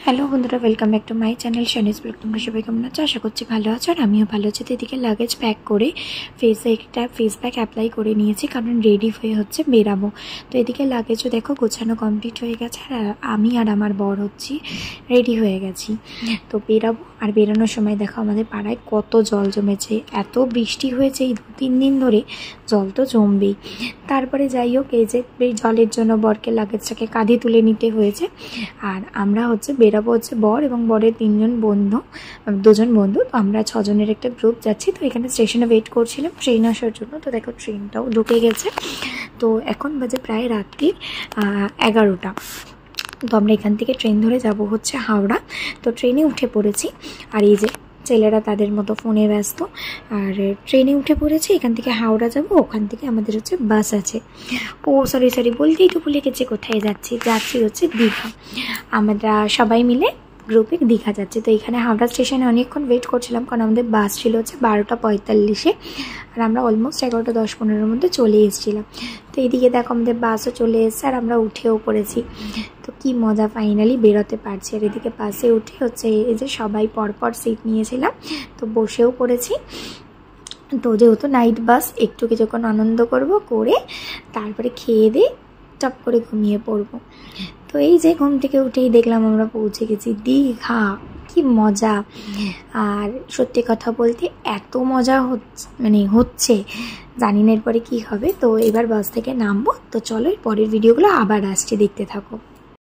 Hello বন্ধুরা, welcome back to my channel Shani's blog. তোমরা সবাই কেমন আছো? আশা করছি ভালো আছো, আর আমিও ভালো আছি। তো এদিকে লাগেজ প্যাক করে ফেসে একটা ফেস প্যাক অ্যাপ্লাই করে নিয়েছি, কারণ রেডি হয়ে হচ্ছে বেরাবো। তো এদিকে লাগেজও দেখো গোছানো কমপ্লিট হয়ে গেছে, আর আমি আর আমার বর হচ্ছি রেডি হয়ে গেছি। তো বেরাবো, আর বেরোনোর সময় দেখো আমাদের পাড়ায় কত জল জমেছে। এত বৃষ্টি হয়েছে এই 2-3 দিন ধরে, জল তো জমবেই। তারপরে যাই হোক, এই যে জলের জন্য বরকে লাগেজটাকে কাঁধে তুলে নিতে হয়েছে। আর আমরা হচ্ছে বেরাবো হচ্ছে বর এবং বরের 2জন বন্ধু। তো আমরা 6 জনের একটা গ্রুপ যাচ্ছি। তো এখানে স্টেশনে ওয়েট করছিলাম ট্রেন আসার জন্য। তো দেখো ট্রেনটাও ঢুকে গেছে। তো এখন বাজে প্রায় রাত্রি 11টা। তো আমরা এখান থেকে ট্রেন ধরে যাব হচ্ছে হাওড়া। তো ট্রেনে উঠে পড়েছি, আর এই যে ছেলেরা তাদের মতো ফোনে ব্যস্ত। আর ট্রেনে উঠে পড়েছি, এখান থেকে হাওড়া যাব, ওখান থেকে আমাদের হচ্ছে বাস আছে। সরি বলতেই তো ভুলে গেছি কোথায় যাচ্ছি হচ্ছে দীঘা। আমরা সবাই মিলে গ্রুপে দীঘা যাচ্ছি। তো এখানে হাওড়া স্টেশনে অনেকক্ষণ ওয়েট করছিলাম, কারণ আমাদের বাস ছিল হচ্ছে 12:45-এ, আর আমরা অলমোস্ট 11:10-15-এর মধ্যে চলে এসেছিলাম। তো এইদিকে দেখো আমাদের বাসও চলে এসেছে, আর আমরা উঠেও পড়েছি। তো কি মজা, ফাইনালি বেরোতে পারছি। আর এদিকে বাসে উঠে হচ্ছে এই যে সবাই পরপর সিট নিয়েছিলাম, তো বসেও পড়েছি। তো যেহেতু নাইট বাস, একটু কিছুক্ষণ আনন্দ করে তারপরে খেয়ে দিয়ে চপ করে ঘুমিয়ে পড়বো। তো এই যে ঘুম থেকে উঠেই দেখলাম আমরা পৌঁছে গেছি দীঘা। কি মজা! আর সত্যি কথা বলতে এত মজা হচ্ছে, জানি না এরপরে কী হবে। তো এবার বাস থেকে নামবো। তো চলো পরের ভিডিওগুলো আবার আসছে, দেখতে থাকো।